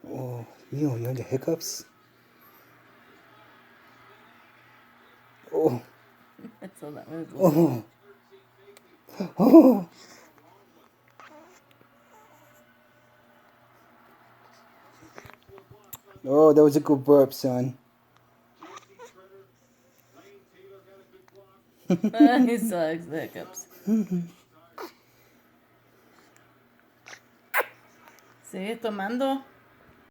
Oh, mío, you the hiccups? Oh, So that was oh, oh. Oh, that was a good burp, son. he sucks the hiccups. ¿Sigues tomando?